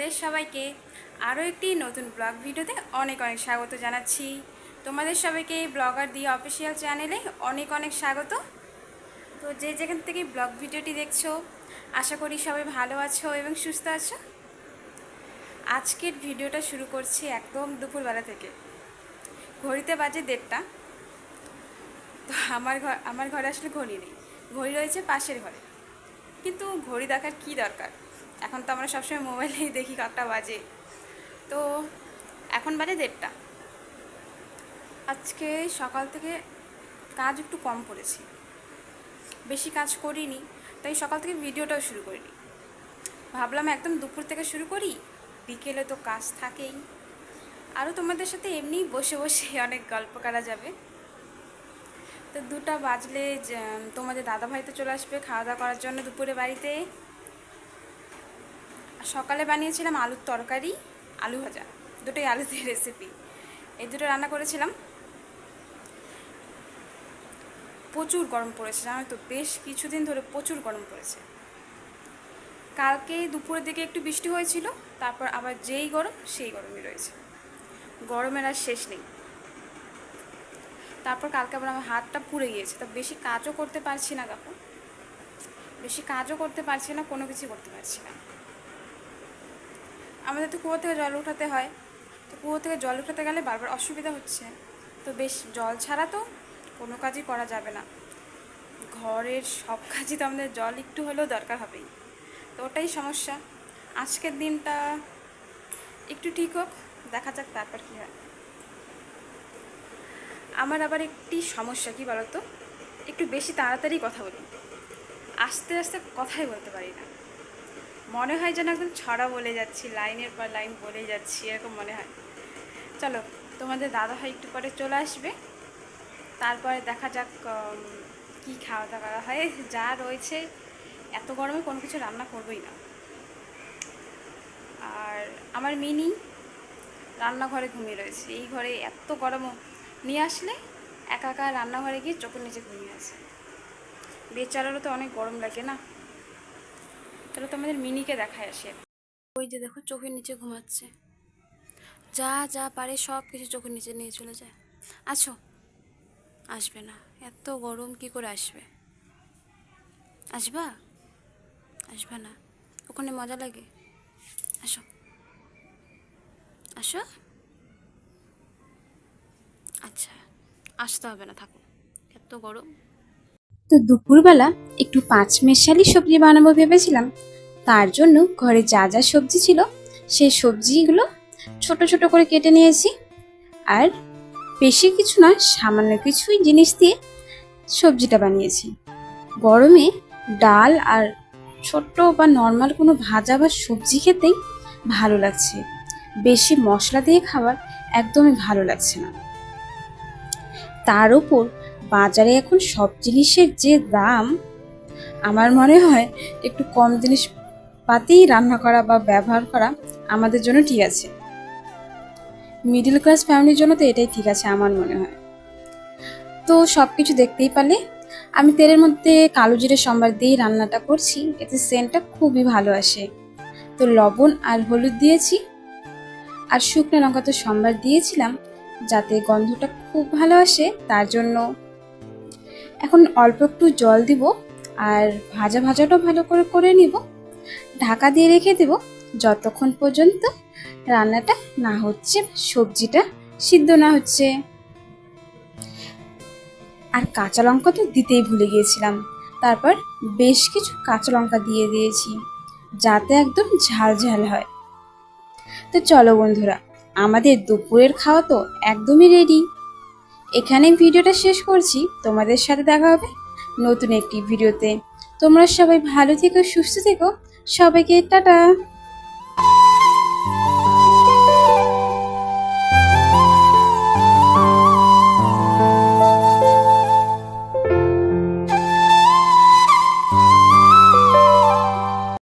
তোমাদের সবাইকে আরও একটি নতুন ব্লগ ভিডিওতে অনেক অনেক স্বাগত জানাচ্ছি। তোমাদের সবাইকে ব্লগার দিয়ে অফিসিয়াল চ্যানেলে অনেক অনেক স্বাগত। তো যে যেখান থেকে ব্লগ ভিডিওটি দেখছো, আশা করি সবাই ভালো আছো এবং সুস্থ আছো। আজকের ভিডিওটা শুরু করছি একদম দুপুরবেলা থেকে। ঘড়িতে বাজে 1:30। তো আমার ঘরে আসলে ঘড়ি নেই, ঘড়ি রয়েছে পাশের ঘরে, কিন্তু ঘড়ি দেখার কি দরকার, এখন তো আমরা সবসময় মোবাইলেই দেখি কটা বাজে। তো এখন বাজে 1:30। আজকে সকাল থেকে কাজ একটু কম করেছি, বেশি কাজ করিনি, তাই সকাল থেকে ভিডিওটাও শুরু করিনি। ভাবলাম একদম দুপুর থেকে শুরু করি, বিকেলে তো কাজ থাকেই, আরও তোমাদের সাথে এমনি বসে বসে অনেক গল্প করা যাবে। তো 2টা বাজলে তোমাদের দাদাভাই তো চলে আসবে খাওয়া দাওয়া করার জন্য দুপুরে বাড়িতে। সকালে বানিয়েছিলাম আলুর তরকারি, আলু ভাজা, দুটোই আলু দিয়ে রেসিপি, এই দুটো রান্না করেছিলাম। প্রচুর গরম পড়েছে, জানো তো, বেশ কিছুদিন ধরে প্রচুর গরম পড়েছে। কালকে দুপুরের দিকে একটু বৃষ্টি হয়েছিল, তারপর আবার যেই গরম সেই গরমই রয়েছে, গরমের আর শেষ নেই। তারপর কালকে আবার আমার হাতটা পুড়ে গিয়েছে, তা বেশি কাজও করতে পারছি না, দেখো, বেশি কাজও করতে পারছি না, কোনো কিছু করতে পারছি না। আমাদের তো কুয়ো থেকে জল উঠাতে হয়, তো কুয়ো থেকে জল উঠাতে গেলে বারবার অসুবিধা হচ্ছে। তো বেশ জল ছাড়া তো কোনো কাজই করা যাবে না, ঘরের সব কাজই তো আমাদের জল একটু হলেও দরকার হবেই। তো ওটাই সমস্যা। আজকের দিনটা একটু ঠিক হোক, দেখা যাক তারপর কী হয়। আমার আবার একটি সমস্যা কি বলতো, একটু বেশি তাড়াতাড়ি কথা বলি, আস্তে আস্তে কথাই বলতে পারি না। মনে হয় যেন একদম ছড়া বলে যাচ্ছি, লাইনের পর লাইন বলে যাচ্ছি, এরকম মনে হয়। চলো, তোমাদের দাদাভাই একটু পরে চলে আসবে, তারপরে দেখা যাক কি খাওয়া দাওয়া করা হয়। যা রয়েছে, এত গরমে কোনো কিছু রান্না করবোই না। আর আমার মিনি রান্নাঘরে ঘুমিয়ে রয়েছে, এই ঘরে এত গরমও নিয়ে আসলে একা একা রান্নাঘরে গিয়ে চোখের নিচে ঘুমিয়ে আছে। বেচারারও তো অনেক গরম লাগে না। তাহলে তো আমাদের মিনিকে দেখায় আসে, ওই যে দেখো চোখের নিচে ঘুমাচ্ছে, যা যা পারে সব কিছু চোখের নিচে নিয়ে চলে যায়। আছো, আসবে না, এত গরম কি করে আসবে? আসবা? আসবে না, ওখানে মজা লাগে। আসো, আসো। আচ্ছা, আসতে হবে না, থাকো, এত গরম। তো দুপুরবেলা একটু পাঁচমেশালি সবজি বানাবো ভেবেছিলাম, তার জন্য ঘরে যা যা সবজি ছিল সেই সবজিগুলো ছোট ছোট করে কেটে নিয়েছি। আর বেশি কিছু না, সামান্য কিছুই জিনিস দিয়ে সবজিটা বানিয়েছি। গরমে ডাল আর ছোট্ট বা নর্মাল কোনো ভাজা বা সবজি খেতেই ভালো লাগছে, বেশি মশলা দিয়ে খাবার একদমই ভালো লাগছে না। তার উপর বাজারে এখন সব জিনিসের যে দাম, আমার মনে হয় একটু কম জিনিসপাতিই রান্না করা বা ব্যবহার করা আমাদের জন্য ঠিক আছে। মিডল ক্লাস ফ্যামিলির জন্য তো এটাই ঠিক আছে আমার মনে হয়। তো সব কিছু দেখতেই পারলে, আমি তেলের মধ্যে কালো জিরে সম্বার দিয়েই রান্নাটা করছি, এতে সেন্টটা খুবই ভালো আসে। তো লবণ আর হলুদ দিয়েছি, আর শুকনো লঙ্কা তো সম্বার দিয়েছিলাম যাতে গন্ধটা খুব ভালো আসে, তার জন্য। এখন অল্প একটু জল দিব, আর ভাজাটাও ভালো করে করে নিব, ঢাকা দিয়ে রেখে দেব যতক্ষণ পর্যন্ত রান্নাটা না হচ্ছে, সবজিটা সিদ্ধ না হচ্ছে। আর কাঁচা লঙ্কা তো দিতেই ভুলে গিয়েছিলাম, তারপর বেশ কিছু কাঁচা লঙ্কা দিয়ে দিয়েছি যাতে একদম ঝাল ঝাল হয়। তো চলো বন্ধুরা, আমাদের দুপুরের খাওয়া তো একদমই রেডি। এখানে ভিডিওটা শেষ করছি, তোমাদের সাথে দেখা হবে নতুন একটি ভিডিওতে। তোমরা সবাই ভালো থেকো, সুস্থ থেকো, সবাইকে টাটা।